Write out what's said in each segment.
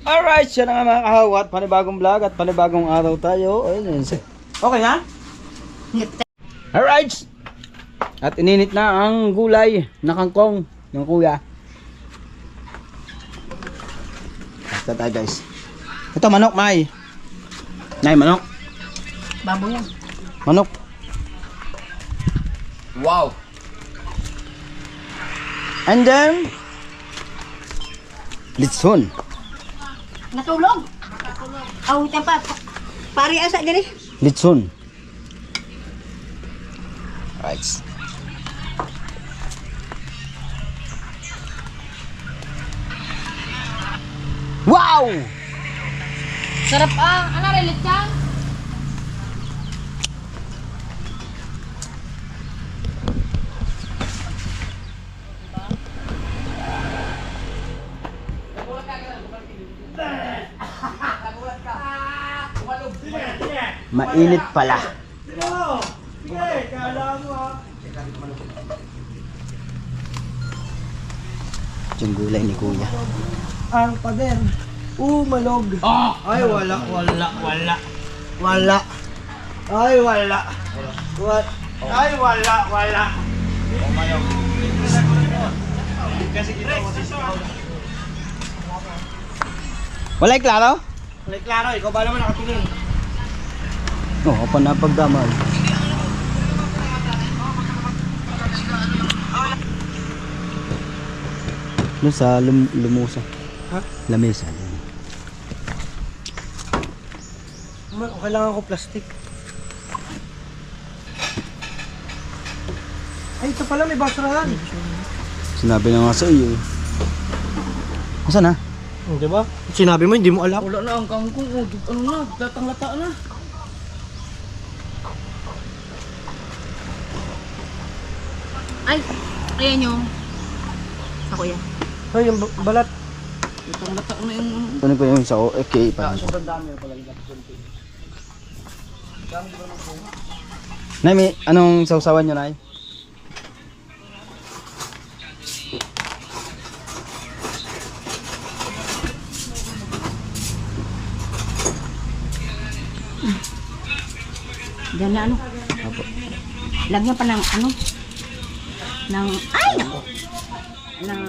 Alright, siya na nga mga kahawat. Panibagong vlog at panibagong araw tayo. Ayun, okay na? Alright! At ininit na ang gulay na kangkong ng kuya. Basta tayo guys. Ito manok, May. Nay, manok. Baboy yan. Manok. Wow! And then litson. Natulog. Aw, ito pa. Pari asa diri. Litson. Right. Wow! Sarap ano relit ka? Mainit pala. Yung gulay ni kuya. Ang pader. Malog. Ay, wala. Ay, wala. What? Ay, wala. Kasi kita masisigaw. Walay klaro? Wala klaro, ikaw ba naman nakatingin? Oo, pa napagdamay. Doon sa lumusa. Ha? Lamesa. Kailangan ko plastic. Ay, ito pala may basurahan. Sinabi na nga sa iyo. Nasaan na? Di ba? Sinabi mo, hindi mo alam. Wala na ang kangkong. Ano na, latang-lata na. Ay, ayan yung ako yan. Ay, yung balat. Latang-lata na yung... Kunin ko yung isa ko. Okay, parang ko. Sobrang dami pala yung Nay, may anong sausawan nyo, Nay? Diyan na ano. Apo. Lagyan pa ng ano. Ng, ay nako. Ng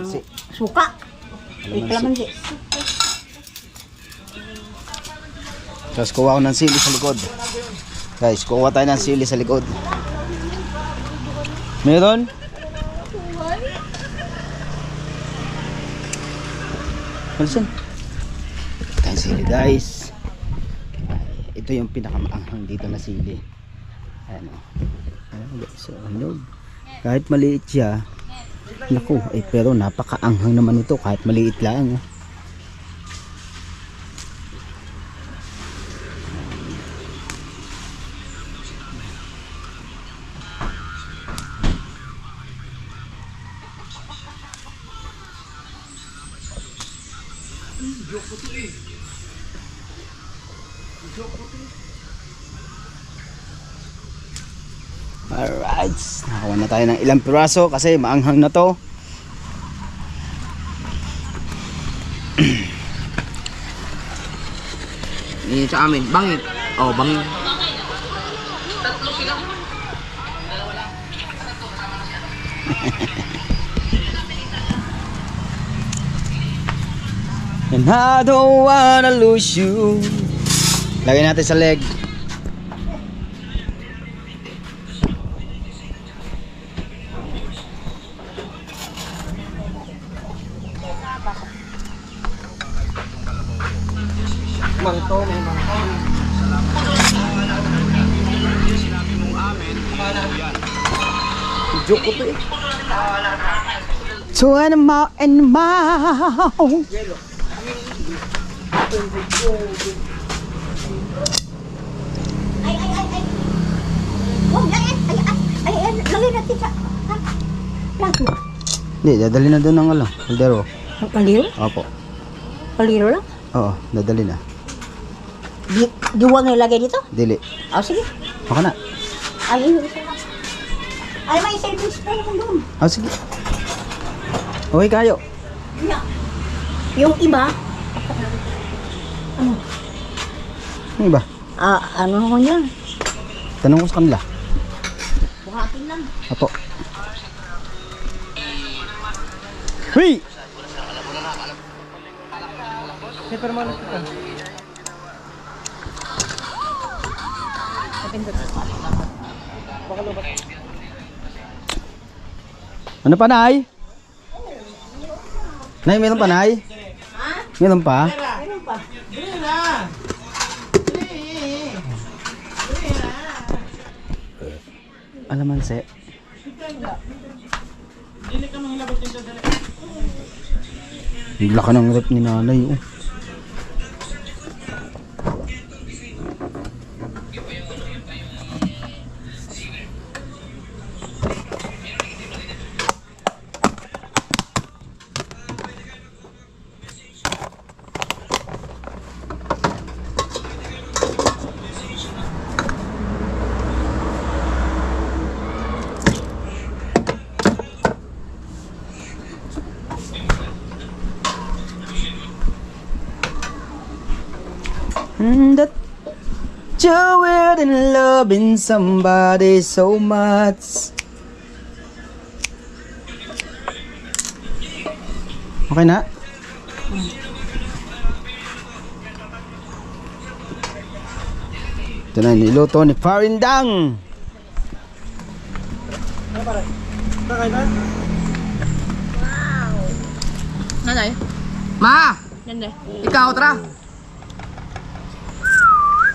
suka. Kalamansi. Tapos kuha ko ng sili sa likod. Guys, kuha tayo ng sili sa likod. Meron? Wilson. Tayo sili guys. Ito yung pinakamaanghang dito na sili. Ayan o. Ayan guys. Ano? Kahit maliit siya. Naku, pero napakaanghang naman ito kahit maliit lang. Alright, nakakuha na tayo ng ilang piraso kasi maanghang na to. Ini sa amin, bangit. Oh, bangit. And I don't wanna lose you. Lagay natin sa leg. Mangto, may mangto. Joke ko to eh. To animal and mouth. Ay. Oh, lagyan. Ay, lagyan natin sa plato. Hindi, dadali na doon ng kaldero. Ang kaliro? Opo. Kaliro lang? Oo, dadali na. Diwa nga ilagay dito? Dili. Oh, sige. Baka na. Ay, isa lang. Ay, may service pa naman doon. Oh, sige. Okay kayo. Yeah. Yung iba, Ano ba? Ano ko niya? Tanong ko sa kanila. Buhatin lang. Apo. Huy! May permanent ka. Ano pa, Nay? Nay, meron pa, Nay? Meron pa? Alamanse. Ang laki ng rep ni nanay, oh. That you're weird and loving somebody so much. Okay na? Ito na niluto ni Farindang. Kakain na? Nanay? Ma! Ganda. Ikaw, tara!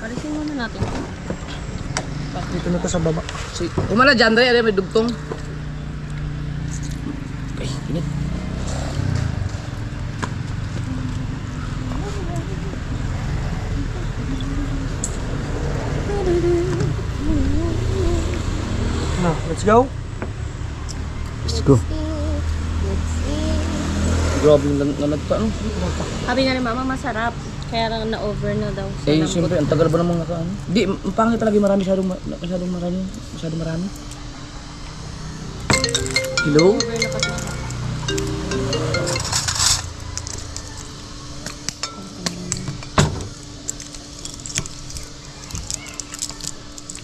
Palisin muna natin. Dito na to sa baba. Umala dyan, Dre. May dugtong. Ay, init. Na, let's go. Let's go. Grabe yung nalagpa, no? Sabi nga ni Mama, masarap. Kaya lang na-over na daw. sa Eh, lambot. siyempre, ang tagal ba ng mga kaano? Di, ang pangit talaga yung marami, masyadong marami. Hello? Over na kasi.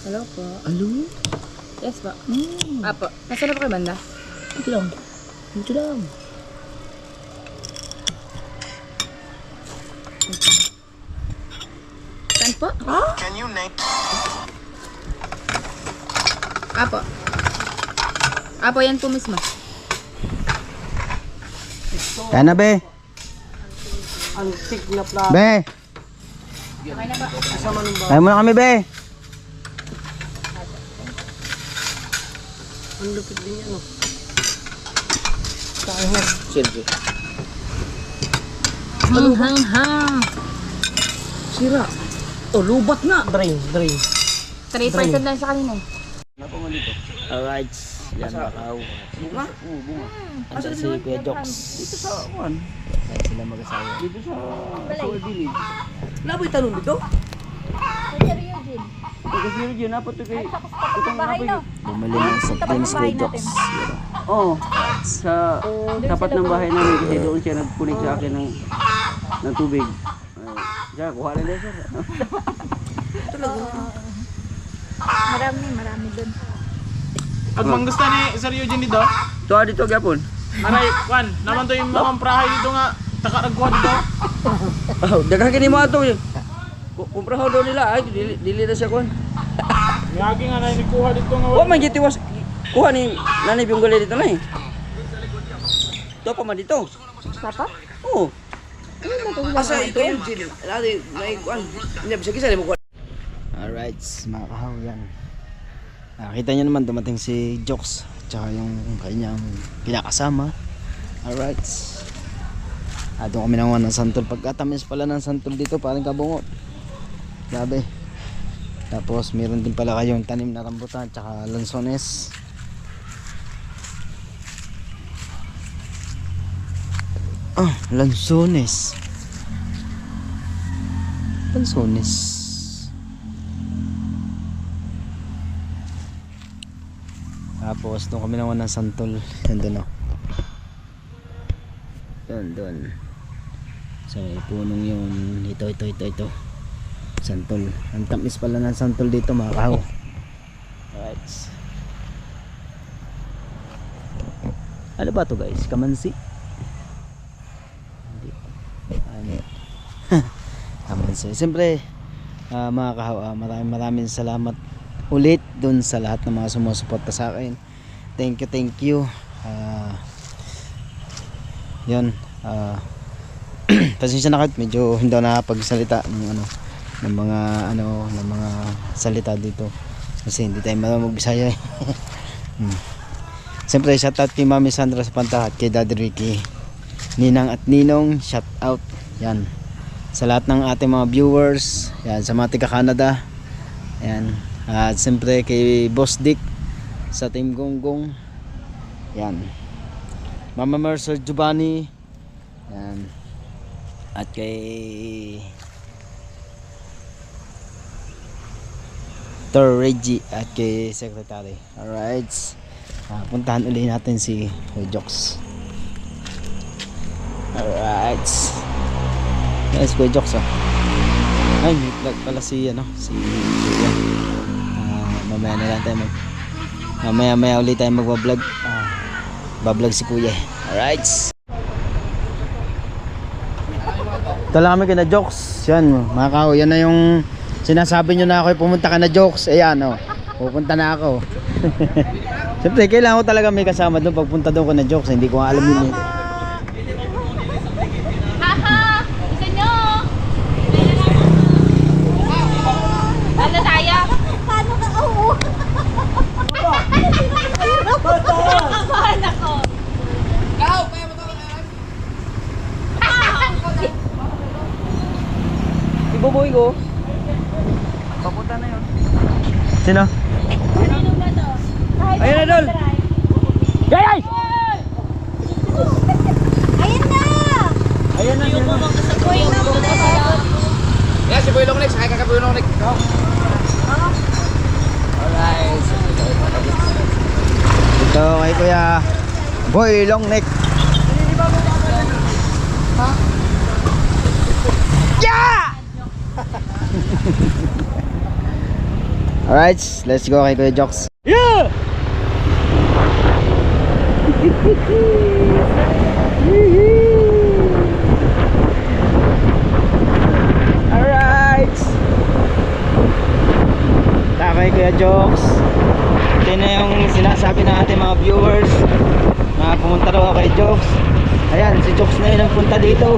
Hello po. Hello? Yes po. Apo. Nasaan na po kayo banda? Ito lang. Ito lang. Saan po? Apo. Apo, yan po mismo. Kaya na, be. Antik na plato. Be. Okay na ba? Kasama ng Kaya mo na kami, be. Ang lupit din yan, oh. Kakain na. Sergio. Hang. Sira. Oh, lubat na. Drain. 3% lang sa kanina. Alright. Yan, bakaw. Bunga? Oo, bunga. Andyan si Kuya Joks. Dito sa kuwan. Ayan sila mag-asawa. Dito sa Village. Laboy talon dito? Kasi yun, napot ito kay... Bumili ng soft drinks Kuya Joks. Oo. Sa tapat ng bahay namin kasi doon siya nag-connect sa akin ng tubig. Diyan, kuha na din sir. Marami doon. At manggusta ni Sir Eugene dito. Tuwa dito gapon. Aray, Juan, naman to yung mga prahay dito nga. Taka nagkuha dito. Oh, daghang kini mo ato. Kumpraho daw nila ay dili na siya kon. Yagi nga na nikuha dito nga. Wa man gitiwas kuha ni nanay Biyonggole dito na eh. To pa man dito. Sapa? Oo. Asa ito yung Jin. Lati, may kuwan. Hindi, bisa kisa mo kuwan. Alright, mga kahaw yan. Nakita nyo naman dumating si Joks. Tsaka yung kanyang pinakasama. Alright. Doon kami nakuha ng santol. Pagkatamis pala ng santol dito, parang kabungot. Grabe. Tapos meron din pala kayong tanim na rambutan tsaka lansones. Lansones. Tapos doon kami nakuha ng santol. Yan doon, oh. Doon. So punong yung ito. Santol. Ang tamis pala ng santol dito mga kahaw. Alright. Ano ba to guys? Kamansi? Hindi. Ano? Kamansi. Siyempre mga kahaw, maraming salamat ulit dun sa lahat ng mga sumusuporta sa akin. Thank you. Yun. Pasensya na kahit medyo hindi ako nakapagsalita ng mga salita dito kasi hindi tayo marunong magbisaya. Siyempre shout out kay Mami Sandra sa Pantahat, kay Daddy Ricky, Ninang at Ninong, shout out yan sa lahat ng ating mga viewers yan, sa mga taga Canada yan, at siyempre kay Boss Dick sa Team Gonggong yan, Mama Mercer Giovanni yan, at kay Tor Reggie at kay Secretary. Alright, puntahan ulit natin si Joks. Alright, yes, Kuya Joks ay may vlog pala si Kuya. Mamaya na lang tayo mamaya ulit tayo magbablog. Bablog si Kuya. Alright, ito lang kami kina Joks. Yan mga kaho, yan na yung sinasabi nyo na ako pumunta ka na Joks. Ayan pupunta na ako. Siyempre kailangan ko talaga may kasama doon pagpunta doon ko na Joks. Hindi ko nga alam yun. Haha! Isa nyo! Ano tayo? Paano ka? Oo! Kabahan ako! Ibubuhay ko. Papunta na yun. Sino? Ayun na Dol. Yay! Ayan na! Ayun na. Yan, si Boy Longlegs. Ay, kakaboy Longlegs. Alright. Ito kay Kuya Boy Longneck. Alright, let's go kay Kuya Joks. Yeah! Alright, kay Kuya Joks. Ito na yung sinasabi ng ating mga viewers na pumunta daw kay Joks. Ayan, si Joks na yun ang punta dito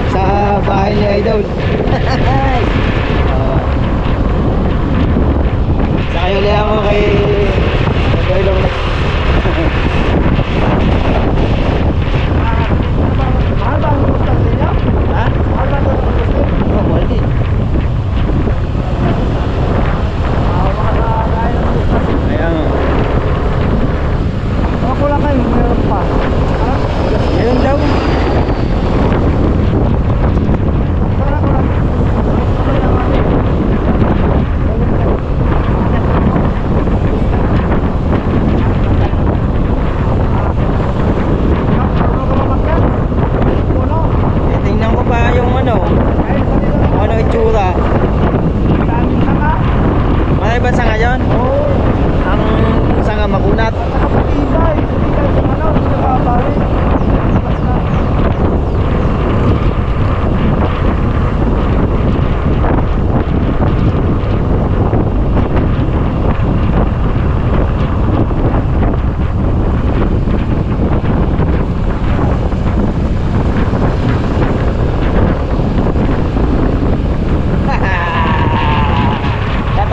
sa bahay ni Idol. Saka ulit ako kay Idol. Mahal ba ang gusto niyo? Ha? Mahal ba ang gusto niyo? Oo, mahal din. Ayan. Mga kulang kayo, mayroon pa. Ngayon daw. Tingnan ko pa yung ano itsura. Malay ba sa ngayon? Oo. Ang sanga makunat.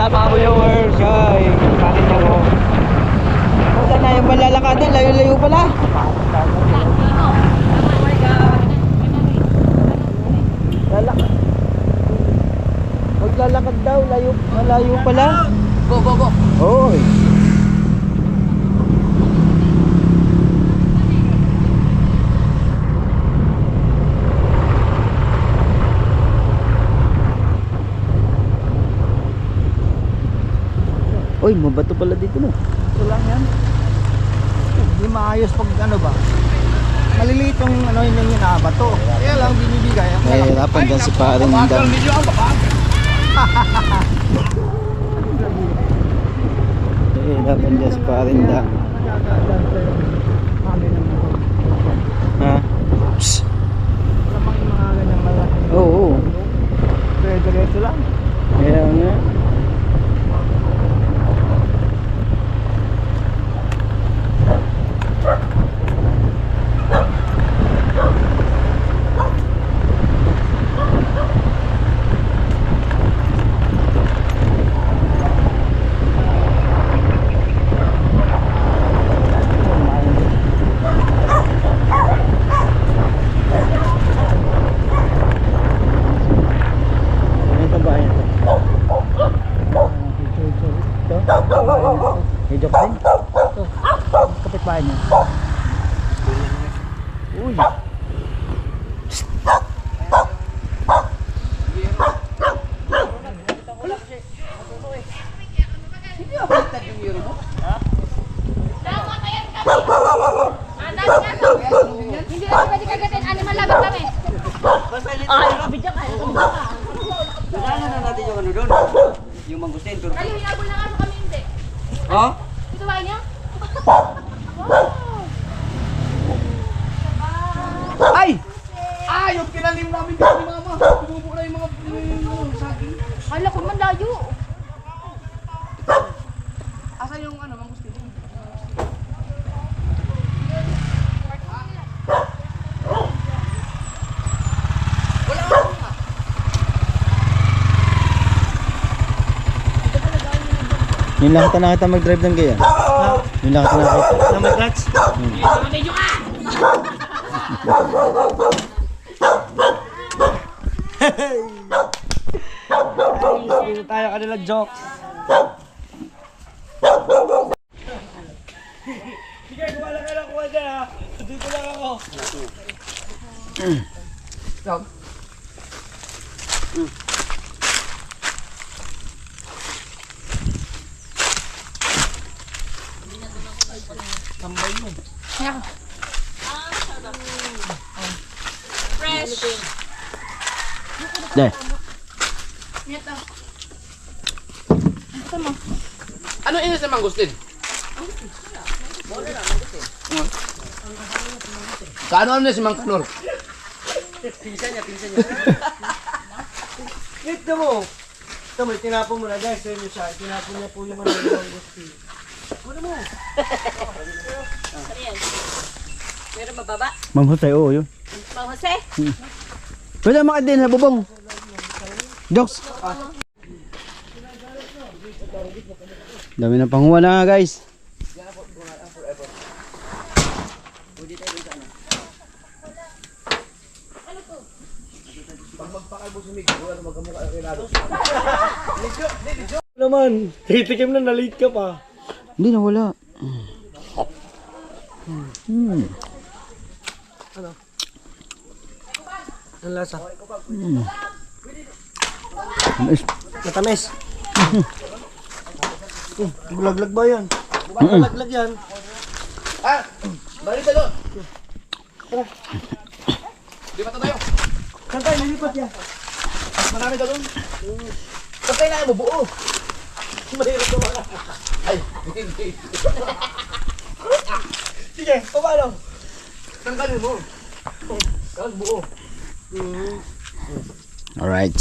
Tatama mo yung words, ay. Bakit ako? Saan na yung malalakadin? Layo-layo pala. Lalakad. Maglalakad daw, malayo pala. Go, go, go. Hoy. Oy, mabato pala dito no. Ito lang yan. Hindi maayos pag ano ba? maliliit yung ano yun yung bato. Kaya lang binibigay. Nahihirapan dyan si paring Dang. Nahihirapan dyan si paring Dang. Ha? Psst. Lamang yung mga ganyang lalaki. Oo. Diretso lang. Kaya nga. Ito ba yan? May joke din? Ito. Kapitbahay niya. Uy. Hindi na pwede kagatin. Animal lover kami. Kailangan na natin yung ano doon. Yung mangustin. Pero... Kayo, hinabol na nga sa kami hindi. Ha? Ito ba niya? Ay! Ah, yung kinalim namin dito ni mama. Tumubo na yung mga saging. Hala ko man layo. Asa yung ano, mangustin? Yung lang kita nakita mag-drive ng ganyan. Yung lang kita nakita. Na may clutch. Dito tayo kanila jokes. Sige, kumala ka lang kuha dyan ha. Dito lang ako. Deh. Ano inis na mangustin? Kaano na si Mang Kanor? Ito mo. Ito mo, tinapon mo na guys. Sa'yo siya. Tinapon niya po yung mga gusti. Meron mababa? Mang Jose, oo yun. Mang Jose? Pwede makit din sa bubong. Jokes. Dami na panguha na nga guys. Naman, titikim na na-late ka pa. Hindi na wala. Ang lasa. Nice. Matamis. Bulaglag ba yan? Bulaglag yan. Ah! Balik tayo! Di ba tayo? Saan tayo lilipat yan? Marami ka doon. Patay na mo buo. Mahirap naman. Ay, hindi. Sige, paano? Tanggalin mo. Kag buo. Alright.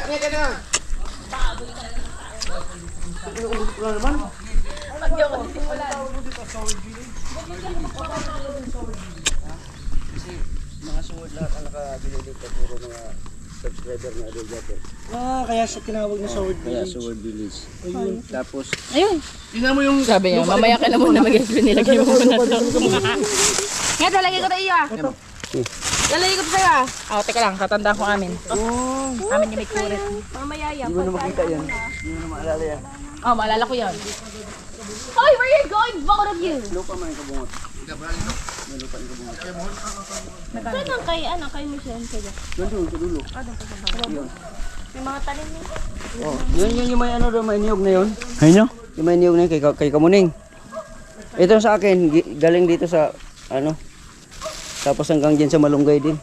Ay, kaya na. Mga sungod lahat ang nakabili dito. Puro mga subscriber na Adel. Kaya siya tinawag na Sword Kaya Village. Sword Village. Tapos, Ayun. Tingnan mo yung... Sabi niya, mamaya ka na muna mag-explain. Nilagay mo muna to. Ngayon, lalagay ko na iyo ah. Lalagay ko to sa'yo ah. Oh, teka lang, tatandaan ko amin. Amin yung may kurit. Mamaya yan. hindi mo na makita yan. Hindi mo na maalala yan. Oh, maalala ko yan. Hoy, where you going? Both of you. Lupa man yung kabungot. May lupa yung kabungot. Saan ang kay Michelle? Kaya. Doon sa dulo. Yun. May mga tanim niya. Oh, yun yung may ano doon, may niyog na yun. Ayun nyo? Yung may niyog na yun kay Kamuning. Ito sa akin, galing dito sa ano. Tapos hanggang dyan sa Malunggay din.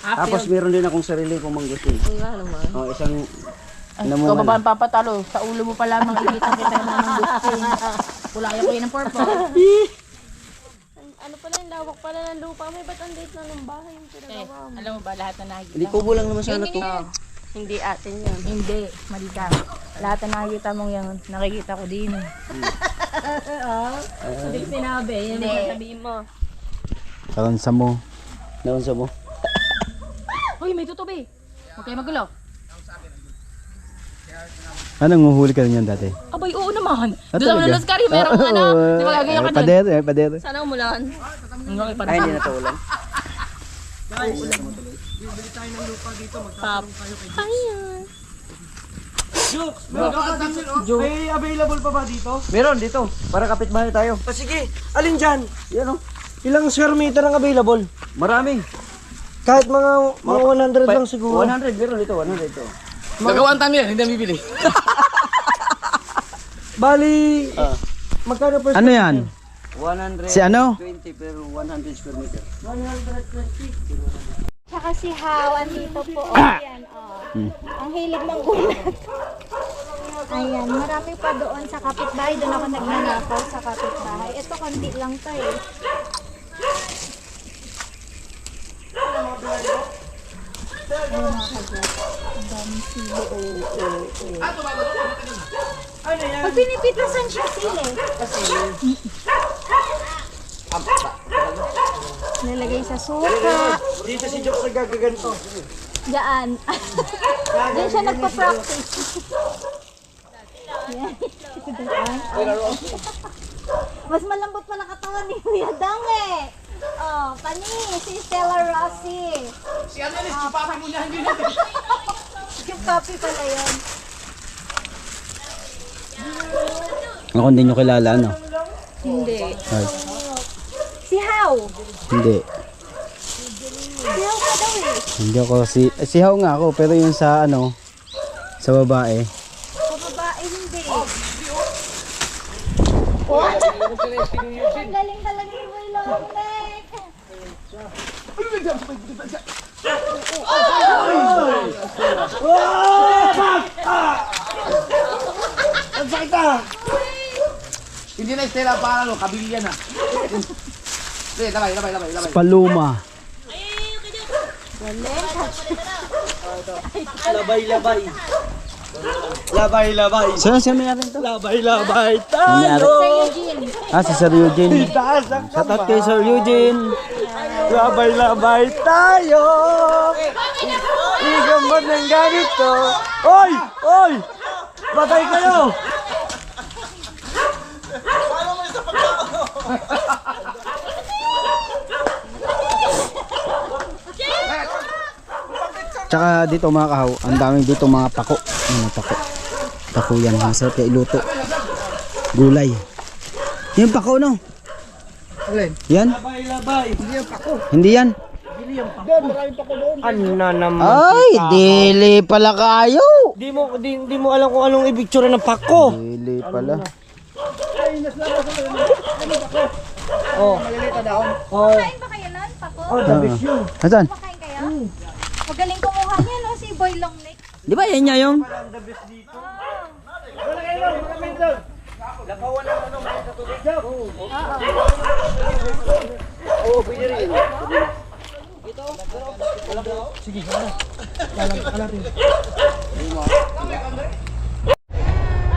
Tapos meron din akong sarili kong mangustin. Wala naman. Oh, isang Ikaw namunga ba na. ang papatalo? Sa ulo mo pa lamang ikita kita ng mga gusto. Kulaya ko yun ng purple. Ano pala yung lawak pala ng lupa mo, ba't ang liit na ng bahay yung pinagawa mo? Alam mo ba lahat na nakikita? Hindi kubo lang naman sana to. Hindi atin yun. Hindi, mali ka. Lahat na nakikita mong yan, nakikita ko din. Hindi ko sinabi, yan ang sabihin mo. Karon sa mo. Naon sa mo. Hoy, may tutubi. Huwag kayo magulo. Anong huhuli ka rin yan dati? Abay, oo naman. Ah, Doon sa talaga? Manalascari, merong ano. Di ba gagayon ka doon? Pader, pader. Sana umulan. Okay pa Ay, hindi na to ulan. Ayan. May available pa ba dito? Meron dito, para kapitbahay tayo. Ah, sige, alin dyan? Yan oh. Ilang square meter ang available? Marami. Kahit mga 100 lang siguro. 100, meron dito, 100 ito. Gagawaan tayo yan, hindi na bibili. Bali, magkano per Ano yan? 120 Si ano? pero 100 square meter. Tsaka si How, andito po. Ayan, Ang hilig ng gulat. Ayan, marami pa doon sa kapitbahay. Doon ako nagnanakaw sa kapitbahay. Ito, konti lang to eh. Ayun mga kadyat. Ang daming sili. Pag pinipitasan siya sili. Nilagay sa suka. Dito si Jokes nagagaganto. Diyan. Diyan siya nagpa-practice. Yan. Mas malambot pa na katawan ni Kuya Dang eh. Oh, pani, si Stella Rossi. Si ano yun, si Papi mo na hindi na. Yung copy pala yun. Ako hindi nyo kilala, ano? Hindi. Ay, Si How. hindi. Si How ka daw eh. Hindi ako si How nga ako, pero yung sa ano, sa babae. Sa babae hindi. What? Ang galing talaga ni Boy Longneck. Hindi na Stella para no, kabili yan ha. Sige, labay. Paluma. Labay. Sino may natin to? Labay May-ari. tayo. Sir Eugene. Si Sir Eugene. Taas ang Shoutout kay Sir Eugene. Labay tayo. Igamot ng ganito. Oy! Patay kayo! Tsaka dito mga kahaw, ang daming dito mga pako. Ano pako? Pako yan, masarap kaya iluto. Gulay. Yung pako no? Alin? Yan? Labay. Hindi yan? Ano na naman? Ay, dili pala kayo. Di mo alam kung anong ibigtura ng pako. Dili pala. Kain ba kayo nun, Pako? The best yun. Asan? Makain kayo? Magaling kumuha niya, no? Si Boy Longneck. Di ba yan niya yung?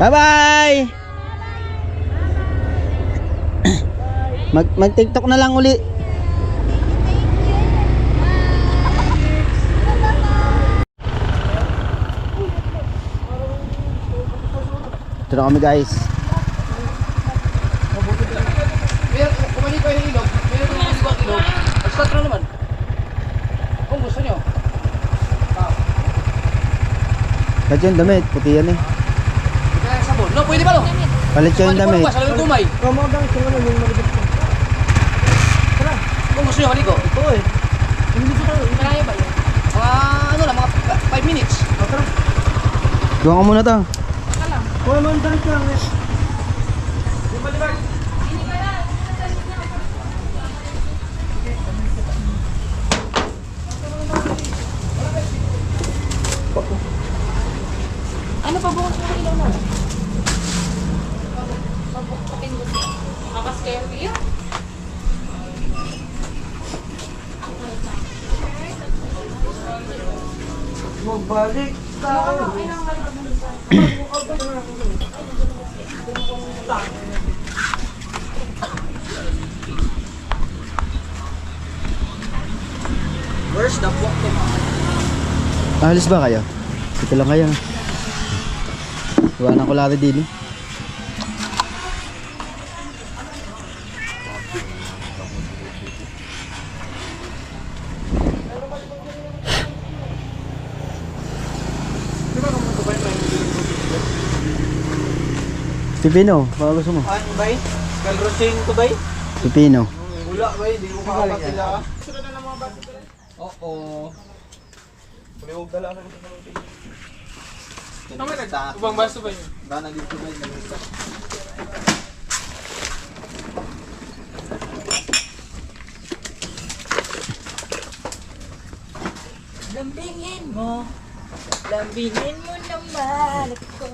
Bye-bye! Mag-TikTok na lang uli. Ito na kami guys. Kumali ko yung ilog. Meron yung ilog. Start na naman. Kung gusto nyo. Ba't yung damit? Puti yan eh. Palit ko yung damit. Sa lamang tumay. Kamagang kung ano yung malibig ko. Kung gusto nyo, maligo. Ito eh. Hindi ko tayo. Malayo ba yun? Mga ano lang, mga 5 minutes. Tara. Gawa ka muna to. Kuha mo ang damit lang eh. Yung malibag. Ano pa bukas mo ilaw na? Nakaka-scare you? Magbalik tayo. Where's the walk to Alis ba kayo? Dito lang kayo. Iwanan ko lahat din. Pipino, baka gusto mo. Ano ba eh? Kalrosing to ba eh? Pipino. Wala ba eh? Di mo makapatila. Oo. Huwag dala na ito. Tama na, ubang baso ba yun? Dana dito ba yun? Lambingin mo. Lambingin mo ng balik ko.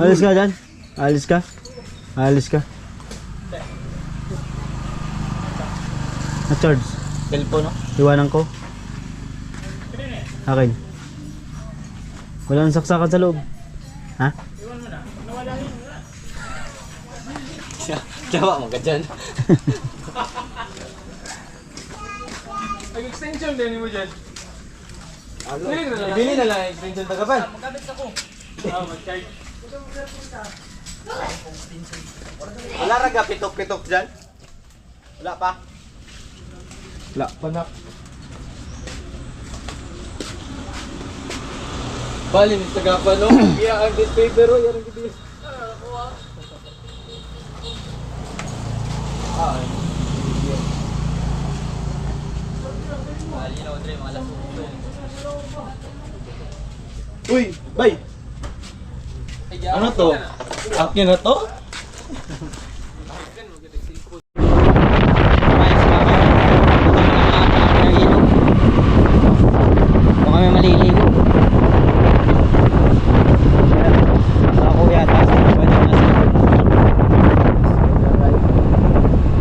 Alis ka dyan? Alis ka? Alis ka? Na-charge. Cellphone no? Iwanan ko. Akin. Wala nang saksakan sa loob. Ha? Jawa mo ka dyan. Nag-extension din mo dyan. Bili na lang ang extension tagapan. Mag-charge. Wala raga pitok-pitok dyan? Wala pa? Wala pa na. Bali ni tagapan no? Iya ang display pero yan ang gidi. Uy, bay. Ano to? Akin na to? Kung kami maliligo. Ako yata sa pwede na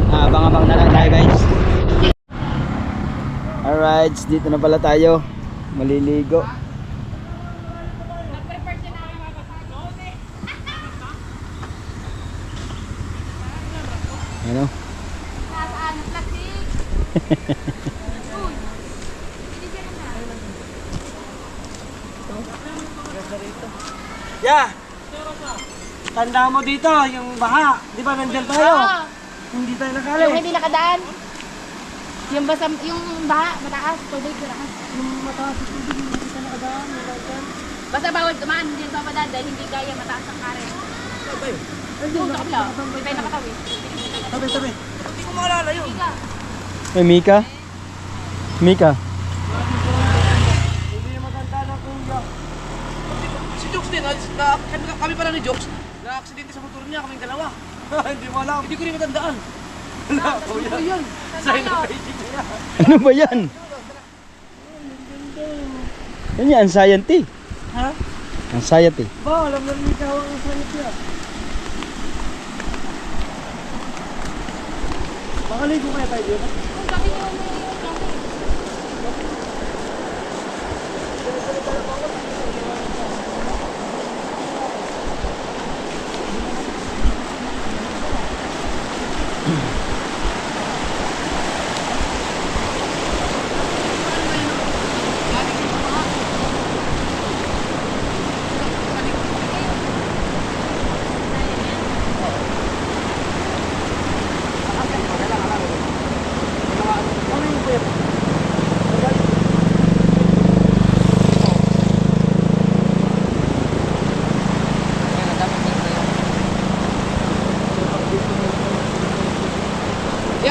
sa abang-abang na lang tayo guys. Alright, dito na pala tayo. Maliligo. Ano? Yeah. Tanda mo dito, yung baha. Di ba nandyan tayo? Hindi tayo nakali. Yung hindi nakadaan. Yung basa, yung baha, mataas, tubig, mataas. Yung mataas sa tubig, hindi tayo nakadaan. Basta bawal dumaan, hindi babadan dahil hindi kaya mataas ang kare. Oo, sa kabila. Hindi tayo nakatawid. Tabi, tabi. Hindi ko maalala yun. Eh, Mika? Mika? Hindi maganda na kuya. Si Jokes din, kami pala ni Jokes. Na-aksidente sa motor niya, kaming dalawa. Hindi mo alam. Hindi ko rin matandaan. Wala, kuya. Ano yun? Sign of aging niya. Ano ba yan? Yan yan, anxiety. Ha? Anxiety. Ba, alam na rin ikaw ang sanit niya. Makaligo kaya tayo dito? Kung sabi niyo, may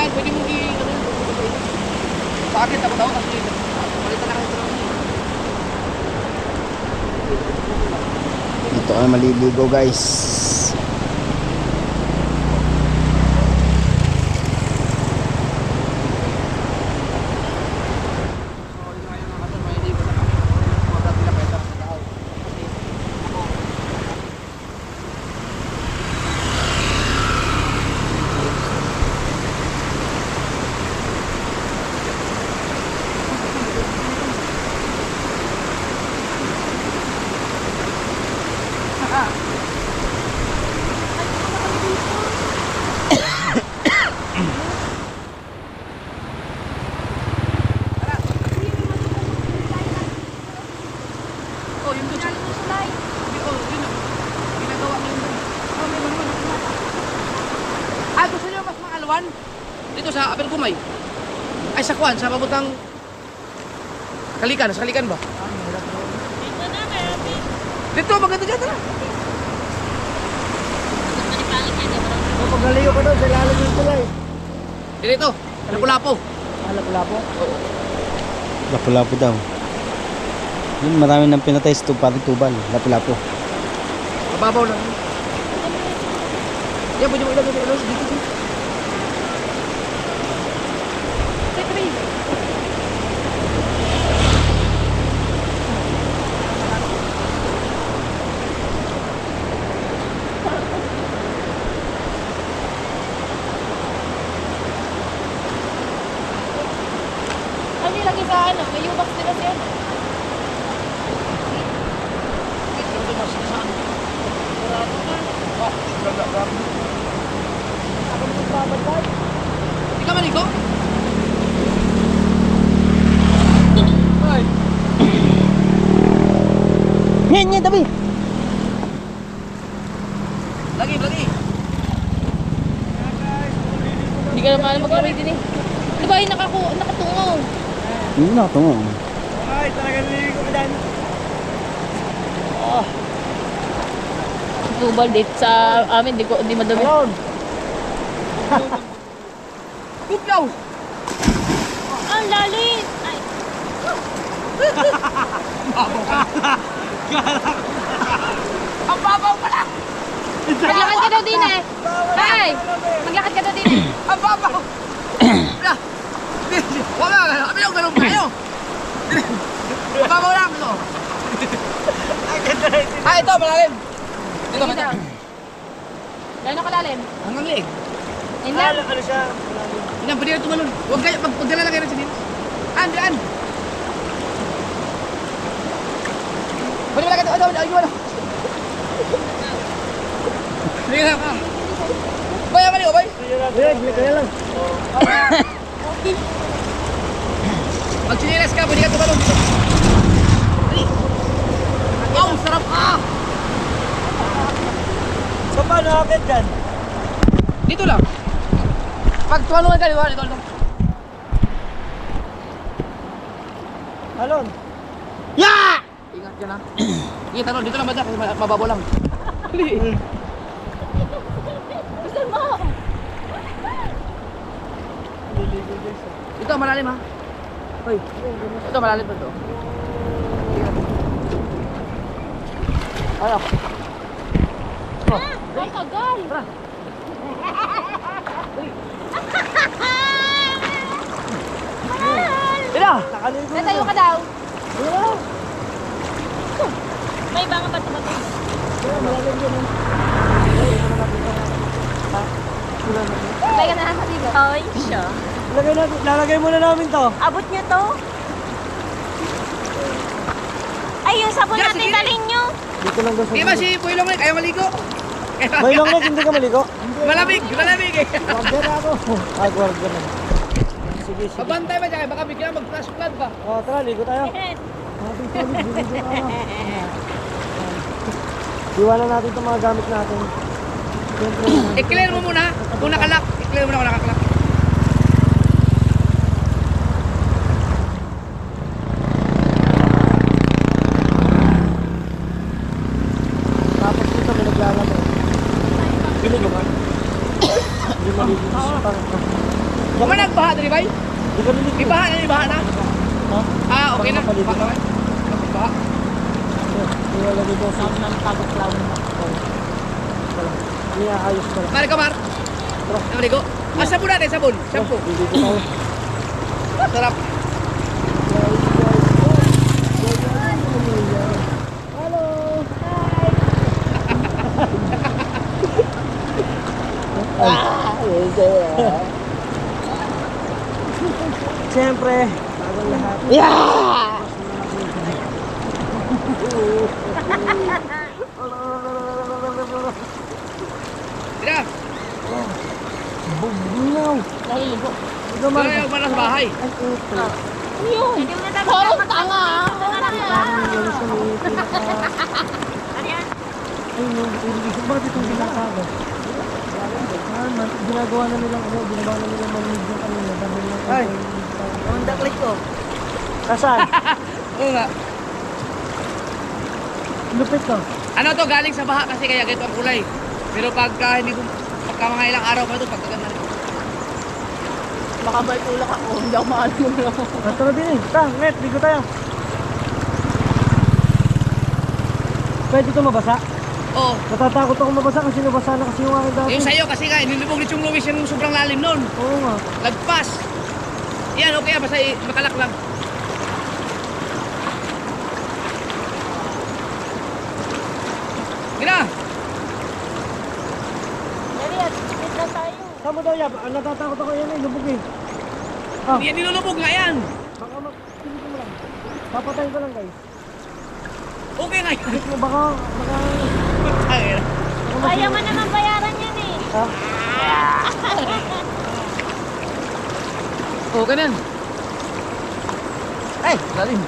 Yan, pwede mo ano. Sa akin, tapos ako kasi palitan na kayo sa mga. Dito kami maliligo guys. Oh, yung doon. Ginagawa mo yun. Oh, may naman. Ah, gusto niyo mas maalawan? Dito sa Apel Gumay. Ay, sa Kwan, sa pabutang Kalikan, sa Kalikan ba? Dito, maganda dyan, tara. Pagaliyo ka daw sa ilalim ng tulay. Dito, Lapu-Lapu. Lapu-lapo. Lapu-lapu daw. Yun, marami nang pinatay sa parang tubal. Lapu-lapu. Mababaw lang. Yan, pwede mo ilagay sa ilos. Dito, dito. Ano yung lagi sa ano? May U-box nila siya. Hindi ka maligo? Yan, yan, tabi! Lagi, lagi. Hindi ka naman maglamig din eh. Di ba yung nakatungo? Hindi na ito mo. Ay, talaga naliligo ka dyan. Tubal dito sa amin, di madami. Kupyaw! Ang lalim! Ay, Ang babaw pala! maglakad ka daw din eh. Ay, maglakad ka daw din eh. Ang babaw! Wala, kami yung ganun kayo. Ang babaw lang ito. Ah, ito, malalim. Dito, Dito. Gano'ng kalalim? hanggang leeg. Yun lang. Ano siya? Yan, pwede na tumalon. Huwag kayo, pagdalalagay na siya dito. Diyan. Pwede malagay ito. Ayun. Sige lang ka. Bay, mali ko, bay. Kaya lang. Pag sinilas ka, pwede ka tumalon dito. Dali. Wow, sarap ah! So, paano akit dyan? Dito lang. Pag tumalungan ka, dito. Alon. Ingat ka na. Ingat ano, dito lang ba dyan? Kasi mababaw lang. Gusto mo? Ito, malalim ha. Hoy. Ito, malalim to. Ano? Ang tagal. Ina! Natayo ka daw. May banga ba tumatay? Lagay ka na sa dito. Ay, siya. Lalagay muna namin to. Abot nyo to? Ay, yung sabon Yes, natin sige. dalhin nyo. Dito lang daw sa Di ba si Puylong Nek, ayaw maligo? May long neck, hindi ka maligo? Malamig eh. Guardia na ako. Ah, guardia na. Sige, sige. Mabantay ba dyan? Baka bigla mag-flash flood ba? Oh, tara, ligo tayo. Iwanan natin itong mga gamit natin. Siyempre, I-clear mo muna kung nakalock. I-clear mo na kung nakaklock. tapos dito may naglalaro. Hindi mo man. Hindi maligo sa pangko. Kung man nagbaha dali bay? Di ka lilig. Ibaha na, ibaha na. Ah, okay na. Baha. Baha. Wala dito sa Ng pagkaklaw mo. ayos ka lang. Mari ka, Mar. Namaligo. Ah, sabon natin, sabon. Shampoo. Hindi ko tayo. Sarap. Siyempre, bagong lahat. Tira. Bugnaw. Nahiligo. Ikaw man. Kaya yung sa bahay. Yun. Parang tanga. Ay, no, bakit itong ginagawa? Ginagawa na nilang ginawa na nilang manig yung kanina. Ay, ang daklik ko. Kasaan? Oo nga. Lupit ko. Ano to, galing sa baha kasi kaya ganito ang kulay. Pero pagka hindi ko, pagka mga ilang araw pa ito, pagkaganda na. Baka ba itulak ako? Hindi ako maalim lang. Basta na din eh. Net, bigo tayo. Pwede ito mabasa? Oo. Natatakot ako mabasa kasi nabasa na kasi yung aking dati. Yung sa'yo kasi nga, nilubog ni Chong Luis yung sobrang lalim nun. Oo nga. Lagpas. Yan, okay, basta matalak lang. Gina! Dali, at na tayo. Saan mo daw yan? Natatakot ako yan eh. Lubog eh. Yan, nilulubog nga yan. Baka pili ko mo lang. Papatayin ko lang guys. Okay nga yan. Baka, baka... Tangina. Kaya mo naman bayaran yan eh. Ha? Okay na yan. Ay, lalim.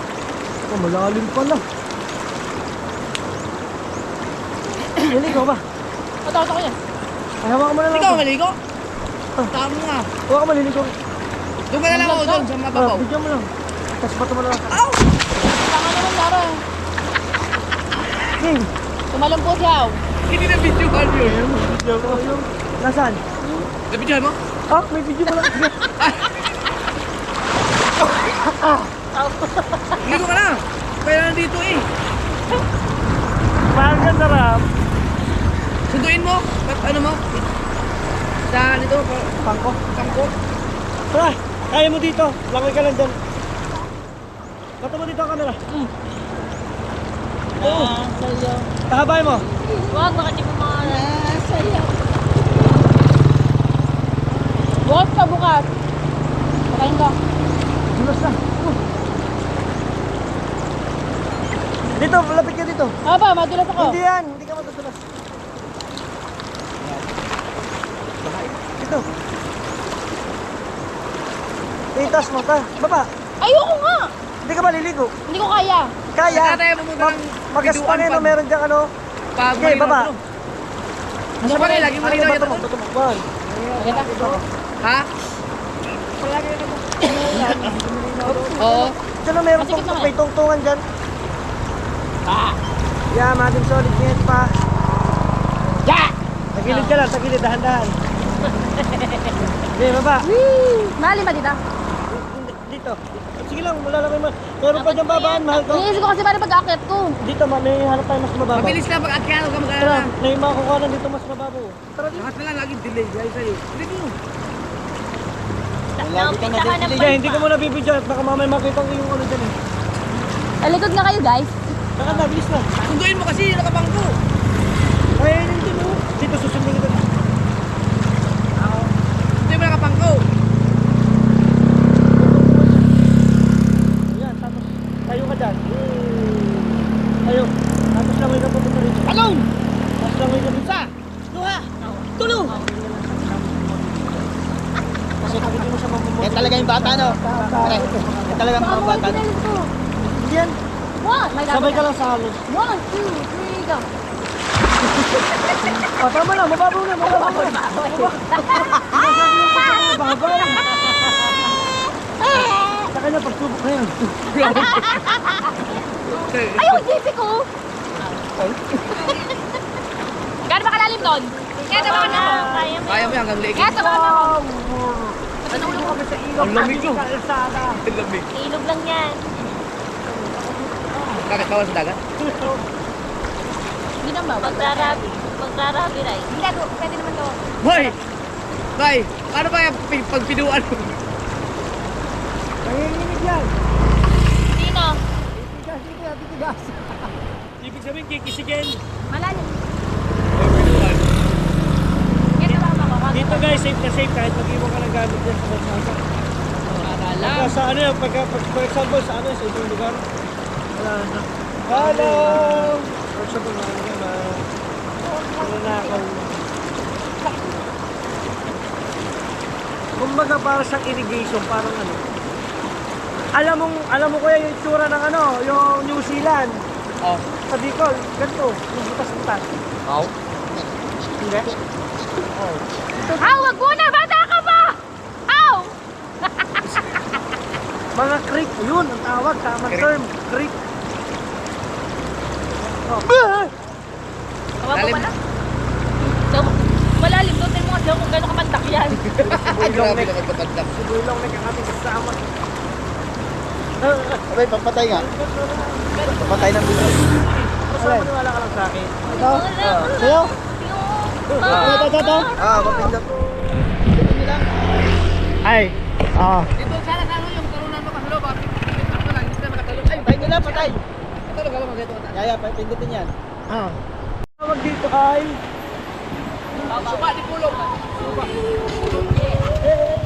Oh, malalim pala. Naligo ba? Matakot ako yan. Ay, hawakan mo na lang. Ikaw, ito. maligo? Tama nga. Hawakan mo, naligo. Doon ka na lang ako doon sa mababaw. Bigyan mo lang. Tapos bato mo na lang. Ow! Tanga naman, Dara. King! Tumalong po siya. Hindi na video ka yun. Video ko yung... Nasaan? Nabidyohan mo? Ah, may video mo lang. Sige. Ligo ka na. Kaya nandito eh. Parang ganda ram. Sunduin mo. Ano mo? Sa dito, Pangko. kampo. Tara, kaya mo dito. Langoy ka lang dyan. Bato mo dito ang camera. Oo. Sayaw. Kahabay mo. Huwag, baka di mo mga sayaw. Bukas ka, bukas. Pakain ka. Dulas na. Dito, malapit ka dito. Aba, madulas ako. Hindi yan, hindi ka matutulas. Dito. Itas mo ka. Baba. Ayoko nga. Hindi ka maliligo. Hindi ko kaya. Kaya. Saka tayo pumunta ng Magaspan biduan eh, no? pag- Meron dyan ano. Pag Okay, baba. Gusto pa rin, lagi malinaw yan. Bato mo, bato mo. Bawal. Maganda. Ha? Oo. Dyan na meron Masikip pong naman. may tungtungan dyan. Yeah, mating solid net pa. Yeah! Tagilid ka lang, tagilid, dahan-dahan. Hindi, baba. Mali ba dito? Dito. Sige lang, wala lang kayo. Meron pa dyan babaan, mahal ko. Iniisip ko kasi paano pag-akit ko. Dito, may hanap tayo mas mababaw. Mabilis lang pag akyano ka Tara, mag-alala. may makukuha na dito mas mababaw. Tara dito. Lahat na lang laging delay. Dahil sa'yo. Hindi ko. Naupit ka ng Sige, hindi ko muna bibidyo at baka mamaya makita ko yung ano dyan eh. Talikod na kayo, guys. Saka na, bilis na. Sunduin mo kasi nakabangko. Kaya yun din oh. Dito, susundin kita. Hindi mo nakabangko. Ayan, tapos tayo ka dyan. Tayo. Tapos lang ka pupunta rin. Alone! Tapos lang ka dito. Sa! Luha! Tulo! Kasi pag hindi mo siya mamumuti. Yan talaga yung bata, no? Yan talaga yung mga bata, no? Hindi yan. One, may Sabay ka lang sa halos. 1, 2, 3, go. O, tama na. Mababaw na. Mababaw na. Mababaw. Sa kanya, pagsubok na yan. Ay, yung GP ko! Gano'n ba kalalim doon? Kaya tabakan na ako. Kaya mo. Kaya mo yan, hanggang leeg. Kaya tabakan na ako. Ang lamig ko. Ilog lang yan. Bakit bawal sa dagat? Hindi na ba? Magrarabi rin. Hindi, pwede naman to. Hoy! Bay, paano ba yung pag pinuan mo? Nanginginig yan. Sino? Ibig sabihin, kikisigin. Malalim. Pinuan. Ito ba ako? Dito guys, safe na safe kahit mag-iwan ka ng gamit dyan sa Bansasa. Pagka sa ano, for example, sa ano, sa ibang lugar. Wala na. Hello! For example, mga nanakaw. Kumbaga para sa irrigation, parang ano. Alam mo kuya yung itsura ng ano, yung New Zealand. Oh. Sa Bicol, ganito, yung butas-butas. Oh. Hindi? Aw, wag muna! Bata ka pa! Aw! Mga creek, yun ang tawag, tamang term, creek. Oh. Kawa pa pala. So, malalim doon din mo kasi kung gano'n kamantak yan. Grabe naman kapandak. Subulong na kakating kasama. Abay, papatay nga. Papatay ng bilo. Basta maniwala ka lang sa akin. Ito? Sa'yo? Ito. Mapindot. Ay. Dito sana sa ano yung talunan mo kasi loob. Ako lang, hindi na makatalon. Ay, Patay nila, patay. patulog ka lang magkito. Yaya, pindutin yan. Tawag dito ay Suba di pulog.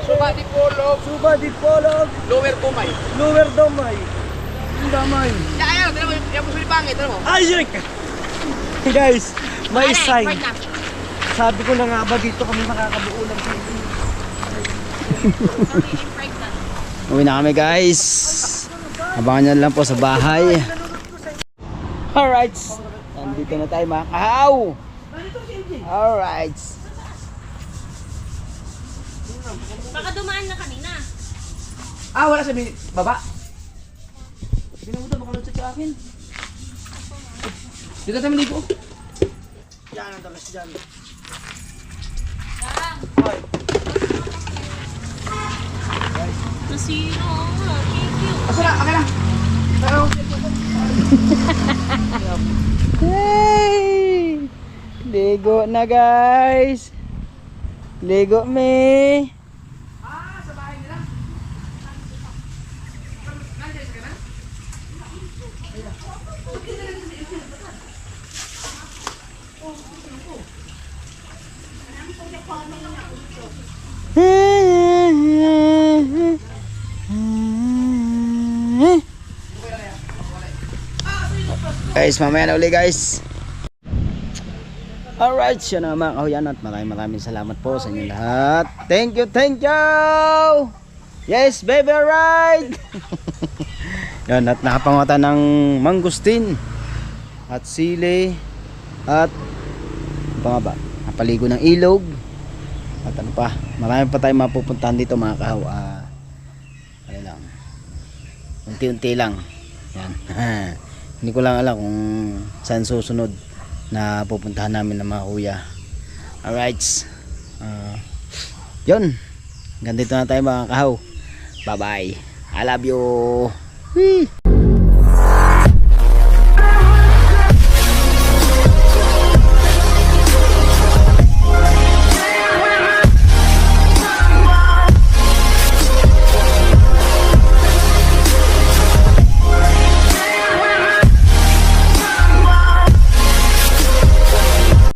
Suba di pulog. Suba di Polog, Lower Kumay. Lower Domay. Damay. Ayan, tignan mo yung puso ni Pangit, tignan mo. Ayek! Guys, may sign. Sabi ko na nga ba dito kami makakabuo ng TV. Uwi na kami guys. Abangan nyo lang po sa bahay. Alright. Nandito na tayo mga kahaw. Alright. Baka dumaan na kanina. Ah, wala sa baba. Dito tayo maligo. Yan ang dalas dyan. Nasiro. Thank you. Asa na, okay na. Pero, Hey! Ligo na guys. Ligo me. sa bahay nila. Nandiyan ka na? Guys, mamaya na uli guys. Alright, siya na mga kahuyan at maraming salamat po sa inyo lahat. Thank you, thank you! Yes, baby, alright! Yan, at nakapangota ng mangustin at sili at ano pa nga ba? Napaligo ng ilog at ano pa, marami pa tayong mapupuntahan dito mga kahaw. Ano lang, unti-unti lang. Yan. Hindi ko lang alam kung saan susunod na pupuntahan namin ng mga kuya. Alright. Yun. Ganito na tayo mga kahaw. Bye bye. I love you. Whee!